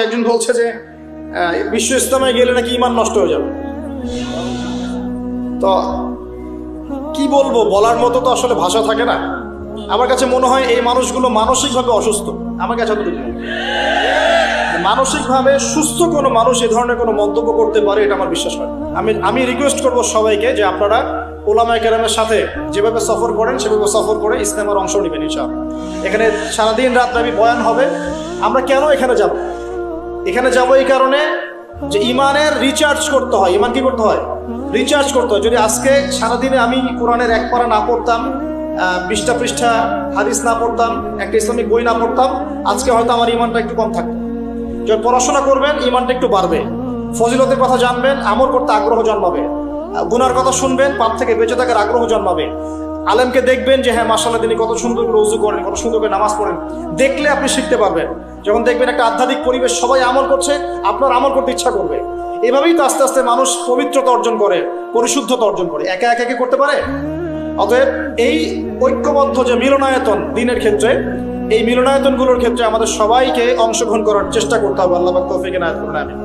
একজন বলছে যে বিশ্ব ইস্তেমায় গেলে নাকি ঈমান নষ্ট হয়ে যাবে। তো কি বলবো, বলার মতো তো আসলে ভাষা থাকে না। আমার কাছে মনে হয় এই মানুষগুলো মানসিকভাবে অসুস্থ। আমার কাছে মানসিকভাবে সুস্থ কোনো মানুষ এ ধরনের কোনো মন্তব্য করতে পারে এটা আমার বিশ্বাস হয়। আমি রিকোয়েস্ট করব সবাইকে যে আপনারা ওলামায়ে কেরামের সাথে যেভাবে সফর করেন সেভাবে সফর করে ইস্তেমার অংশ নেবেন ইনশাআল্লাহ। এখানে সারাদিন রাত ব্যাপী বয়ান হবে। আমরা কেন এখানে যাব? এখানে যাব এই কারণে যে ইমানের রিচার্জ করতে হয়। ইমান কি করতে হয়? রিচার্জ করতে হয়। যদি আজকে সারাদিনে আমি কোরআনের এক পারা না পড়তাম, 20টা পৃষ্ঠা হাদিস না পড়তাম, একটা ইসলামিক বই না পড়তাম, আজকে হয়তো আমার ইমানটা একটু কম থাকতো। যখন পড়াশোনা করবেন ইমানটা একটু বাড়বে, ফজিলতের কথা জানবেন, আমল করতে আগ্রহ জন্মাবে, গুনার কথা শুনবেন, পাপ থেকে বেঁচে থাকার আগ্রহ জন্মাবে। আলেমকে দেখবেন যে হ্যাঁ মাশাআল্লাহ তিনি কত সুন্দর করে ওযু করেন, কত সুন্দর করে নামাজ পড়েন, দেখলে আপনি শিখতে পারবেন। যখন দেখবেন একটা আধ্যাত্মিক পরিবেশ, সবাই আমল করছে, আপনার আমল করতে ইচ্ছা করবে। এভাবেই তো আস্তে আস্তে মানুষ পবিত্রতা অর্জন করে, পরিশুদ্ধতা অর্জন করে। একা একা কি করতে পারে? অতএব এই ঐক্যবদ্ধ যে মিলনায়তন দিনের ক্ষেত্রে, এই মিলনায়তনগুলোর ক্ষেত্রে আমাদের সবাইকে অংশগ্রহণ করার চেষ্টা করতে হবে। আল্লাহ পাক তৌফিক এনায়েত করুন, আমিন।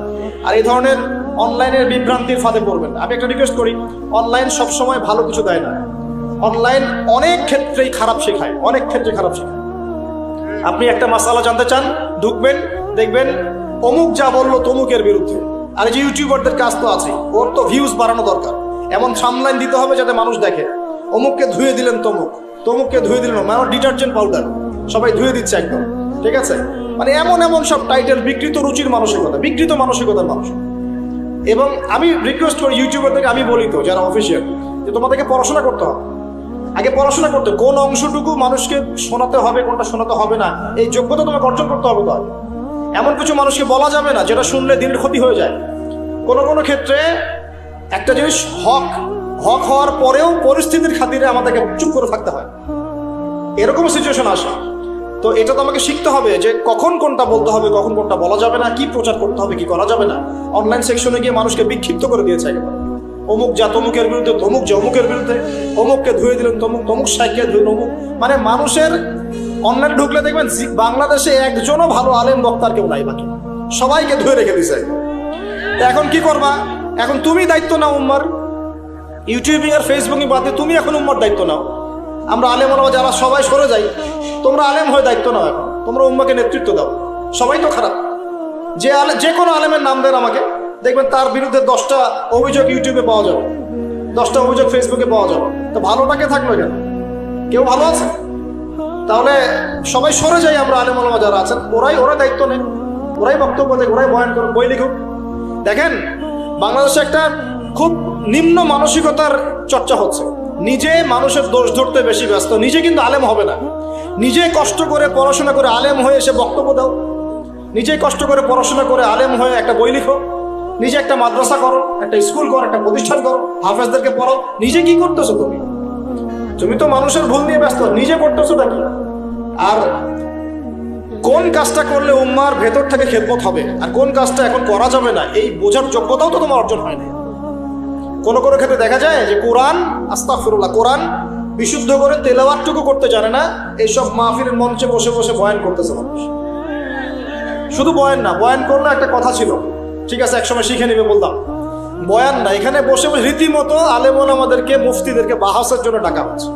আর এই ধরনের অনলাইনের বিভ্রান্তির ফাঁদে পড়বেন না। আমি একটা রিকোয়েস্ট করি, অনলাইন সবসময় ভালো কিছু দেয় না। অনলাইন অনেক ক্ষেত্রেই খারাপ শেখায়, অনেক ক্ষেত্রে খারাপ শেখায়। আপনি একটা মাসালা জানতে চান, ঢুকবেন, দেখবেন অমুক যা বললো তমুকের বিরুদ্ধে। আর যে ইউটিউবারদের কাজ তো আছে, ওর তো ভিউজ বাড়ানো দরকার, এমন সামলাইন দিতে হবে যাতে মানুষ দেখে। অমুককে ধুয়ে দিলেন তমুক, তমুককে ধুয়ে দিলেন মানে ডিটারজেন্ট পাউডার, সবাই ধুয়ে দিচ্ছে একদম, ঠিক আছে? মানে এমন এমন সব টাইটেল, বিকৃত রুচির মানসিকতা, বিকৃত মানসিকতার মানুষ। এবং আমি রিকোয়েস্ট করি ইউটিউবারদেরকে, আমি বলি তো যারা অফিসিয়াল, যে তোমাদেরকে পড়াশোনা করতে হবে। আগে পড়াশোনা করতে, কোন অংশটুকু মানুষকে শোনাতে হবে, কোনটা শোনাতে হবে না, এই যোগ্যতা তোমাকে অর্জন করতে হবে। তো এমন কিছু মানুষকে বলা যাবে না যেটা শুনলে দিনের ক্ষতি হয়ে যায়। কোনো কোনো ক্ষেত্রে একটা জিনিস হক হওয়ার পরেও পরিস্থিতির খাতিরে আমাদেরকে চুপ করে থাকতে হয়, এরকম সিচুয়েশন আসে। তো এটা তো আমাকে শিখতে হবে যে কখন কোনটা বলতে হবে, কখন কোনটা বলা যাবে না, কি প্রচার করতে হবে, কি করা যাবে না। অনলাইন সেকশনে গিয়ে মানুষকে বিক্ষিপ্ত করে দিয়েছে একেবারে। অমুক যা তমুকের বিরুদ্ধে, তমুক যা অমুকের বিরুদ্ধে, অমুককে ধুয়ে দিলেন তমুক, তমুক সাইকে ধুয়ে অমুক। মানে মানুষের অনলাইনে ঢুকলে দেখবেন বাংলাদেশে একজনও ভালো আলেম বক্তার কেউ নাই, বাকি সবাইকে ধুয়ে রেখে দিছে। এখন কি করবা? এখন তুমি দায়িত্ব নাও উম্মার। ইউটিউবিং আর ফেসবুকিং বাদ দিয়ে তুমি এখন উম্মার দায়িত্ব নাও। আমরা আলেম ওলামা যারা সবাই সরে যাই, তোমরা আলেম হয়ে দায়িত্ব নাও। এখন তোমরা উম্মাকে নেতৃত্ব দাও। সবাই তো খারাপ। যে কোনো আলেমের নাম দেন আমাকে, দেখবেন তার বিরুদ্ধে 10টা অভিযোগ ইউটিউবে পাওয়া যাবে, 10টা অভিযোগ ফেসবুকে পাওয়া যাবে। তো ভালোটাকে থাকলো কেন? কেউ ভালো আছে? তাহলে সবাই সরে যাই আমরা, আলেম ওলামা যারা আছেন ওরা দায়িত্ব নেন, ওরাই বক্তব্য দেখ, ওরাই বয়ান করুন, বই লিখুক। দেখেন বাংলাদেশে একটা খুব নিম্ন মানসিকতার চর্চা হচ্ছে। নিজে মানুষের দোষ ধরতে বেশি ব্যস্ত, নিজে কিন্তু আলেম হবে না। নিজে কষ্ট করে পড়াশোনা করে আলেম হয়ে এসে বক্তব্য দাও, নিজে কষ্ট করে পড়াশোনা করে আলেম হয়ে একটা বই লিখো, নিজে একটা মাদ্রাসা করো, একটা স্কুল করো, একটা প্রতিষ্ঠান করো, হাফেজদেরকে পড়ো। নিজে কি করতেছো? তুমি তো মানুষের ভুল নিয়ে ব্যস্ত, নিজে করতেছো নাকি? আর কোন কাজটা করলে উম্মার ভেতর থেকে খেদমত হবে আর কোন কাজটা এখন করা যাবে না, এই বোঝার যোগ্যতাও তো তোমার অর্জন হয়নি। কোনো কোনো ক্ষেত্রে দেখা যায় যে কোরআন, আস্তাগফিরুল্লাহ, কোরআন বিশুদ্ধ করে তেলাওয়াতটুকু করতে জানে না, এইসব মাহফিলের মঞ্চে বসে বসে বয়ান করতেছে মানুষ। শুধু বয়ান না, বয়ান করলে একটা কথা ছিল, ঠিক আছে একসময় শিখে নিবে বলতাম, বয়ান না, এখানে বসে বসে রীতিমতো আলেম ওলামাদেরকে, মুফতিদেরকে বাহাসের জন্য ডাকা হচ্ছে।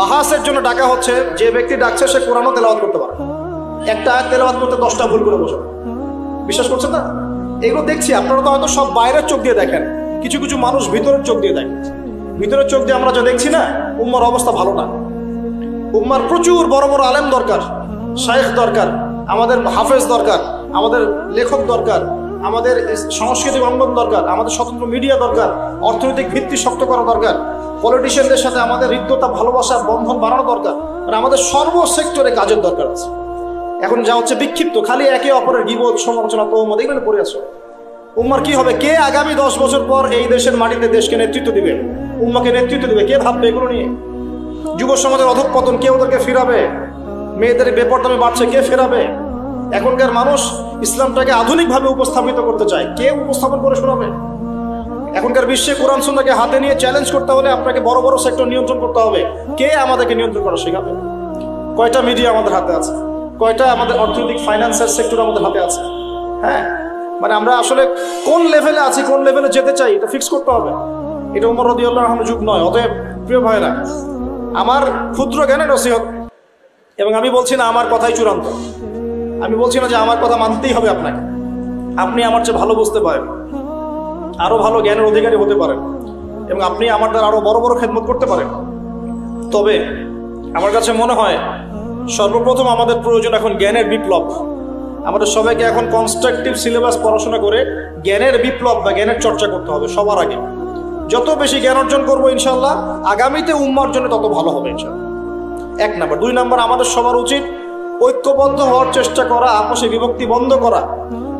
বাহাসের জন্য ডাকা হচ্ছে, যে ব্যক্তি ডাকছে সে কোরআনও তেলাওয়াত করতে পারে। একটা আয়াত তেলাওয়াত করতে 10টা ভুল করে বসে। বিশ্বাস করছেন না? এগুলো দেখছি, আপনারা তো হয়তো সব বাইরের চোখ দিয়ে দেখেন, কিছু কিছু মানুষ ভিতরের চোখ দিয়ে দেখেন। ভিতরের চোখ দিয়ে আমরা যা দেখছি না, উম্মার অবস্থা ভালো না। উম্মার প্রচুর বড় বড় আলেম দরকার, শায়েখ দরকার, আমাদের হাফেজ দরকার, আমাদের লেখক দরকার, আমাদের সাংস্কৃতিক অঙ্গন দরকার, আমাদের স্বতন্ত্র মিডিয়া দরকার, অর্থনৈতিক ভিত্তি শক্ত করা দরকার, পলিটিশিয়ানদের সাথে আমাদের হৃদ্যতা, ভালোবাসার বন্ধন বাড়ানো দরকার। মানে আমাদের সর্বসেক্টরে কাজের দরকার আছে। এখন যা হচ্ছে বিক্ষিপ্ত, খালি একে অপরের গীবত, সমালোচনা, তহমত এগুলো পড়ে আছে। উম্মার কি হবে? কে আগামী 10 বছর পর এই দেশের মাটিতে দেশকে নেতৃত্ব দিবে, উম্মাকে নেতৃত্ব দিবে? কে ভাববে এগুলো নিয়ে? যুব সমাজের অধঃপতন কে ওদেরকে ফিরাবে? মেয়েদের বেপরদামি বাড়ছে, কে ফেরাবে? এখনকার মানুষ ইসলামটাকে আধুনিকভাবে উপস্থাপিত করতে চায়, কে উপস্থাপন করে শোনাবে? এখনকার বিশ্বে কোরআন সুন্নাহকে হাতে নিয়ে চ্যালেঞ্জ করতে হলে আপনাকে বড় বড় সেক্টর নিয়ন্ত্রণ করতে হবে। কে আমাদেরকে নিয়ন্ত্রণ করা শেখাবে? কয়টা মিডিয়া আমাদের হাতে আছে? কয়টা আমাদের অর্থনৈতিক ফাইন্যান্সের সেক্টর আমাদের হাতে আছে? হ্যাঁ, মানে আমরা আসলে কোন লেভেলে আছি, কোন লেভেলে যেতে চাই, এটা ফিক্স করতে হবে। এটা ওমর রাদিয়াল্লাহু আনহুর যুগ নয়। অতএব প্রিয় ভাইরা, আমার ক্ষুদ্র জ্ঞানের নসিহত, এবং আমি বলছি না আমার কথাই চূড়ান্ত, আমি বলছি না যে আমার কথা মানতেই হবে আপনাকে। আপনি আমার চেয়ে ভালো বুঝতে পারেন, আরো ভালো জ্ঞানের অধিকারী হতে পারেন, এবং আপনি আমার দ্বারা আরো বড় বড় খেদমত করতে পারেন। তবে আমার কাছে মনে হয় সর্বপ্রথম আমাদের প্রয়োজন এখন জ্ঞানের বিপ্লব। আমাদের সবাইকে এখন কনস্ট্রাকটিভ সিলেবাস পড়াশোনা করে জ্ঞানের বিপ্লব বা জ্ঞানের চর্চা করতে হবে সবার আগে। যত বেশি জ্ঞান অর্জন করবো ইনশাল্লাহ আগামীতে উম্মার জন্য তত ভালো হবে ইনশাল্লাহ। 1 নাম্বার। 2 নাম্বার, আমাদের সবার উচিত ঐক্যবদ্ধ হওয়ার চেষ্টা করা, আপসে বিভক্তি বন্ধ করা।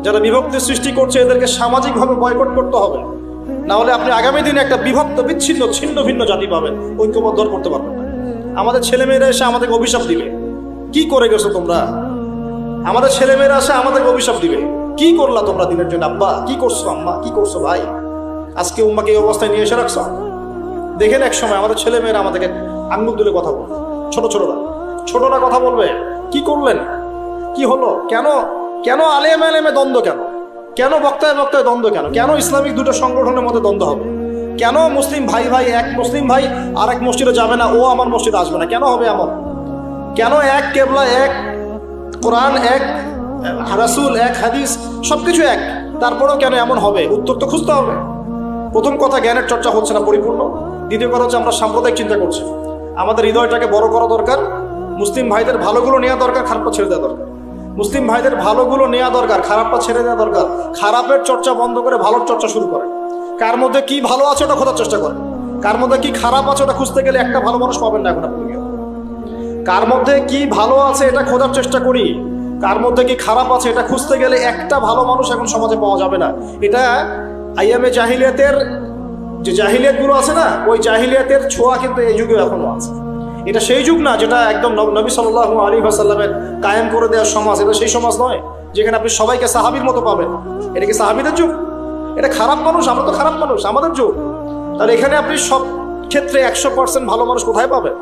যারা বিভক্তি সৃষ্টি করছে এদেরকে সামাজিকভাবে বয়কট করতে হবে, না হলে আপনি আগামী দিনে একটা বিভক্ত বিচ্ছিন্ন ছিন্ন ভিন্ন জাতি পাবেন, ঐক্যবদ্ধ করতে পারবেন না। আমাদের ছেলেমেয়েরা এসে আমাদেরকে অভিশাপ দিবে, কি করে গেছো তোমরা। আমাদের ছেলেমেয়েরা এসে আমাদেরকে অভিশাপ দিবে, কি করলা তোমরা দিনের জন্য, আব্বা কি করছো, আম্মা কি করছো, ভাই আজকে উম্মাকে এই অবস্থায় নিয়ে এসে রাখছো। দেখেন এক সময় আমাদের ছেলেমেয়েরা আমাদেরকে আঙ্গুল তুলে কথা বলবে, ছোটরা কথা বলবে, কি করলেন, কি হলো, কেন কেন আলেমে আলেমে দ্বন্দ্ব, কেন বক্তায় বক্তায় দ্বন্দ্ব, কেন ইসলামিক দুটো সংগঠনের মধ্যে দ্বন্দ্ব হবে, কেন মুসলিম ভাই এক মুসলিম ভাই আর এক মসজিদে যাবে না, ও আমার মসজিদে আসবে না, কেন হবে এমন, কেন এক কেবলা, এক কোরআন, এক রাসূল, এক হাদিস, সবকিছু এক, তারপরেও কেন এমন হবে, উত্তর তো খুঁজতে হবে। প্রথম কথা, জ্ঞানের চর্চা হচ্ছে না পরিপূর্ণ। দ্বিতীয় কথা হচ্ছে আমরা সাম্প্রদায়িক চিন্তা করছি। আমাদের হৃদয়টাকে বড় করা দরকার, মুসলিম ভাইদের ভালোগুলো নেওয়া দরকার, খারাপটা ছেড়ে দেওয়া দরকার। মুসলিম ভাইদের ভালোগুলো নেওয়া দরকার, খারাপটা ছেড়ে দেওয়া দরকার। খারাপের চর্চা বন্ধ করে ভালোর চর্চা শুরু করে। কার মধ্যে কি ভালো আছে ওটা খোঁজার চেষ্টা করে, কার মধ্যে কি খারাপ আছে ওটা খুঁজতে গেলে একটা ভালো মানুষ পাবেন না এখন আপনি। কার মধ্যে কি ভালো আছে এটা খোঁজার চেষ্টা করি, কার মধ্যে কি খারাপ আছে এটা খুঁজতে গেলে একটা ভালো মানুষ এখন সমাজে পাওয়া যাবে না। এটা আইয়ামে জাহিলিয়াতের যে জাহিলিয়াতগুলো আছে না, ওই জাহিলিয়াতের ছোঁয়া কিন্তু এই যুগে এখনো আছে। এটা সেই যুগ না যেটা একদম নবী সাল্লাল্লাহু আলাইহি ওয়াসাল্লামের কায়েম করে দেওয়ার সমাজ। এটা সেই সমাজ নয় যেখানে আপনি সবাইকে সাহাবীর মতো পাবেন। এটা কি সাহাবীদের যুগ? এটা খারাপ মানুষ, আমরা তো খারাপ মানুষ, আমাদের যুগ। তাহলে এখানে আপনি সব ক্ষেত্রে 100% ভালো মানুষ কোথায় পাবেন?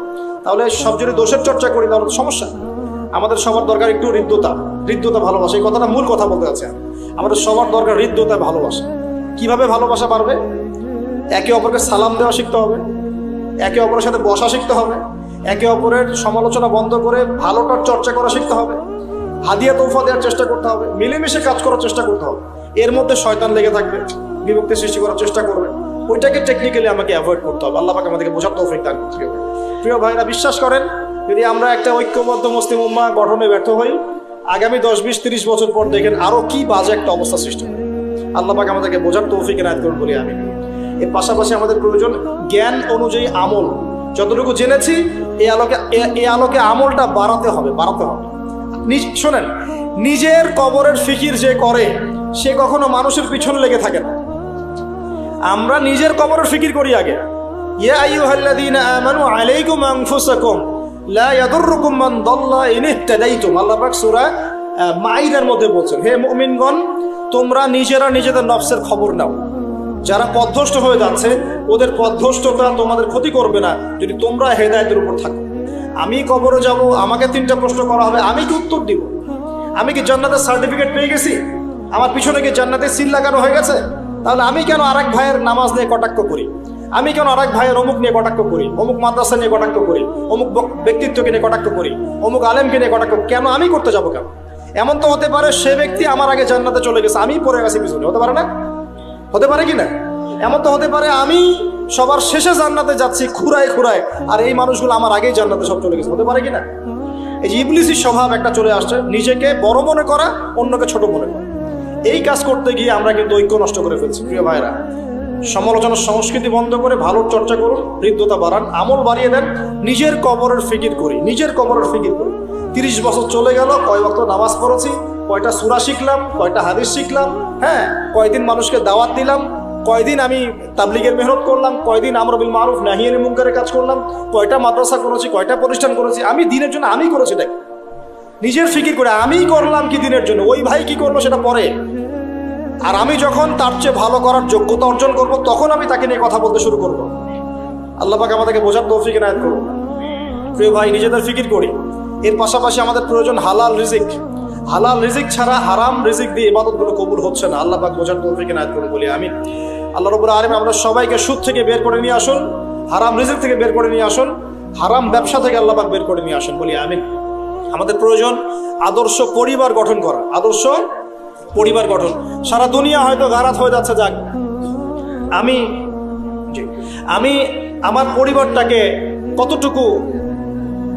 তাহলে সব যদি দোষের চর্চা করি তাহলে তো সমস্যা। আমাদের সবার দরকার একটু হৃদ্যতা, ভালোবাসা। এই কথাটা মূল কথা বলতে আছে। আমাদের সবার দরকার হৃদ্যতা, ভালোবাসা। কিভাবে ভালোবাসা বাড়বে? একে অপরকে সালাম দেওয়া শিখতে হবে, একে অপরের সাথে বসা শিখতে হবে, একে অপরের সমালোচনা বন্ধ করে ভালোটার চর্চা করা শিখতে হবে, হাদিয়া তোফা দেওয়ার চেষ্টা করতে হবে, মিলেমিশে কাজ করার চেষ্টা করতে হবে। এর মধ্যে শয়তান লেগে থাকবে, বিভক্তি সৃষ্টি করার চেষ্টা করবে, ওইটাকে টেকনিক্যালি আমাকে অ্যাভয়েড করতে হবে। আল্লাহ পাক আমাদেরকে বোঝার তৌফিক দান করতে হবে। প্রিয় ভাইরা, বিশ্বাস করেন যদি আমরা একটা ঐক্যবদ্ধ মুসলিম উম্মাহ গঠনে ব্যর্থ হই, আগামী 10, 20, 30 বছর পর দেখেন আরো কি বাজে একটা অবস্থা সৃষ্টি হবে। আল্লাহ পাক আমাদেরকে বোঝার তৌফিক এনায়েত করুন বলি আমি। এর পাশাপাশি আমাদের প্রয়োজন জ্ঞান অনুযায়ী আমল। যতটুকু জেনেছি এই আলোকে আমলটা বাড়াতে হবে। শোনেন, নিজের কবরের ফিকির যে করে সে কখনো মানুষের পিছনে লেগে থাকে না। আমরা নিজের কবরের ফিকির করি আগে। ইয়া আইয়ুহাল্লাযীনা আমানু আলাইকুম আনফুসাকুম লা ইয়াদুররুকুম মান দাল্লা ইন ইহতাদাইতুম। আল্লাহ পাক সূরা মাইদার মধ্যে বলছেন, হে মুমিনগণ, তোমরা নিজেরা নিজেদের নফসের খবর নাও। যারা পথভ্রষ্ট হয়ে যাচ্ছে ওদের পথভ্রষ্টতা তোমাদের ক্ষতি করবে না যদি তোমরা হেদায়েতের উপর থাকো। আমি কবরে যাব, আমাকে 3টা প্রশ্ন করা হবে, আমি কি উত্তর দিব? আমি কি জান্নাতের সার্টিফিকেট পেয়ে গেছি? আমার পিছনে কি জান্নাতের সিল লাগানো হয়ে গেছে? তাহলে আমি কেন আরেক ভাইয়ের নামাজ নিয়ে কটাক্ষ করি? আমি কেন আরেক ভাইয়ের অমুক নিয়ে কটাক্ষ করি, অমুক মাদ্রাসা নিয়ে কটাক্ষ করি, অমুক ব্যক্তিত্বকে নিয়ে কটাক্ষ করি, অমুক আলেমকে নিয়ে কটাক্ষ কেন আমি করতে যাবো কেন? এমন তো হতে পারে সে ব্যক্তি আমার আগে জান্নাতে চলে গেছে, আমি পড়ে গেছি পিছনে, হতে পারে না? হতে পারে কি না? এমন তো হতে পারে আমি সবার শেষে জান্নাতে যাচ্ছি খুঁড়ায়, আর এই মানুষগুলো আমার আগেই জান্নাতে সব চলে গেছে, হতে পারে কি না? এই যে ইবলিসি স্বভাব একটা চলে আসছে, নিজেকে বড় মনে করা, অন্যকে ছোট মনে করা। এই কাজ করতে গিয়ে আমরা কিন্তু ঐক্য নষ্ট করে ফেলছি। প্রিয় ভাইরা, সমালোচনার সংস্কৃতি বন্ধ করে ভালোর চর্চা করুন, হৃদ্যতা বাড়ান, আমল বাড়িয়ে দেন। নিজের কবরের ফিকির করি। 30 বছর চলে গেল, কয় ওয়াক্ত নামাজ পড়েছি, কয়টা সূরা শিখলাম, কয়টা হাদিস শিখলাম, হ্যাঁ, কয়দিন মানুষকে দাওয়াত দিলাম, কয়দিন আমি তাবলীগের মেহনত করলাম, কয়দিন আমর বিল মারুফ নাহি আনিল মুনকারের কাজ করলাম, কয়টা মাদ্রাসা করেছি, কয়টা প্রতিষ্ঠান করেছি। আমি দিনের জন্য আমি করেছি, দেখ নিজের ফিকির করে আমি করলাম কি দিনের জন্য, ওই ভাই কি করলো সেটা পরে। আর আমি যখন তার চেয়ে ভালো করার যোগ্যতা অর্জন করব তখন আমি তাকে নিয়ে কথা বলতে শুরু করব। আল্লাহ পাক আমাদেরকে বোঝার তৌফিক এনায়েত করুন। প্রিয় ভাই, নিজেদের ফিকির করি। এর পাশাপাশি আমাদের প্রয়োজন হালাল রিজিক। হালাল রিজিক ছাড়া হারাম রিজিক দিয়ে ইবাদতগুলো কবুল হচ্ছে না। আল্লাহ পাক বোঝার তৌফিক ইনায়াত করুন বলি আমিন। আল্লাহ রাব্বুল আলামিন আমরা সবাইকে সুদ থেকে বের করে নিয়ে আসুন, হারাম রিজিক থেকে বের করে নিয়ে আসুন, হারাম ব্যবসা থেকে আল্লাহ পাক বের করে নিয়ে আসুন বলি আমিন। আমাদের প্রয়োজন আদর্শ পরিবার গঠন করা, আদর্শ পরিবার গঠন। সারা দুনিয়া হয়তো গারাত হয়ে যাচ্ছে, যাক আমি আমার পরিবারটাকে কতটুকু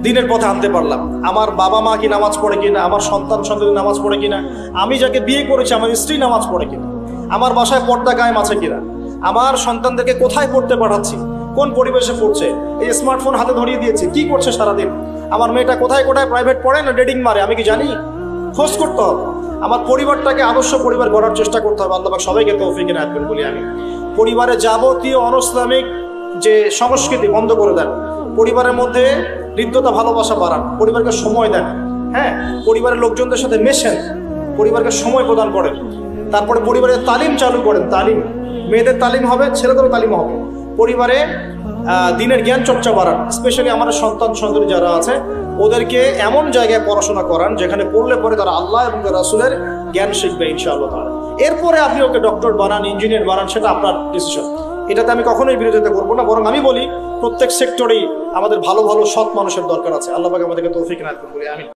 দিনের পথে আনতে পারলাম, আমার বাবা মা কি নামাজ পড়ে কিনা, আমার সন্তান সন্ততি নামাজ পড়ে কিনা, আমি যাকে বিয়ে করেছি আমার স্ত্রী নামাজ পড়ে কিনা, আমার বাসায় পর্দা কায়েম আছে কিনা, আমার সন্তানদেরকে কোথায় পড়তে পাঠাচ্ছি, কোন পরিবেশে পড়ছে, এই স্মার্টফোন হাতে ধরিয়ে দিয়েছি, কি করছে সারাদিন, আমার মেয়েটা কোথায় কোথায় প্রাইভেট পড়ে না ডেটিং মারে, আমি কি জানি? খোঁজ করতে হবে। আমার পরিবারটাকে আদর্শ পরিবার গড়ার চেষ্টা করতে হবে। আল্লাহ পাক সবাইকে তৌফিক ইনায়াত করুন বলি আমি। পরিবারে যাবতীয় অনইসলামিক যে সংস্কৃতি বন্ধ করে দেন, পরিবারের মধ্যে হৃদ্যতা ভালোবাসা বাড়ান, পরিবারকে সময় দেন, হ্যাঁ, পরিবারের লোকজনদের সাথে মেশেন, পরিবারকে সময় প্রদান করেন। তারপরে পরিবারের তালিম চালু করেন, তালিম, মেয়েদের তালিম হবে, ছেলেদেরও তালিম হবে। পরিবারে দিনের জ্ঞান চর্চা বাড়ান, স্পেশালি আমাদের সন্তান সন্ততি যারা আছে ওদেরকে এমন জায়গায় পড়াশোনা করান যেখানে পড়লে পরে তারা আল্লাহ এবং রাসূলের জ্ঞান শিখবে ইনশাআল্লাহ তাআলা। এরপরে আপনি ওকে ডক্টর বানান, ইঞ্জিনিয়ার বানান, সেটা আপনার ডিসিশন। এটাতে আমি কখনোই বিরোধিতা করবো না, বরং আমি বলি প্রত্যেক সেক্টরেই আমাদের ভালো ভালো সৎ মানুষের দরকার আছে। আল্লাহ পাক আমাদেরকে তৌফিক ইনায়াত করুন বলি আমিন।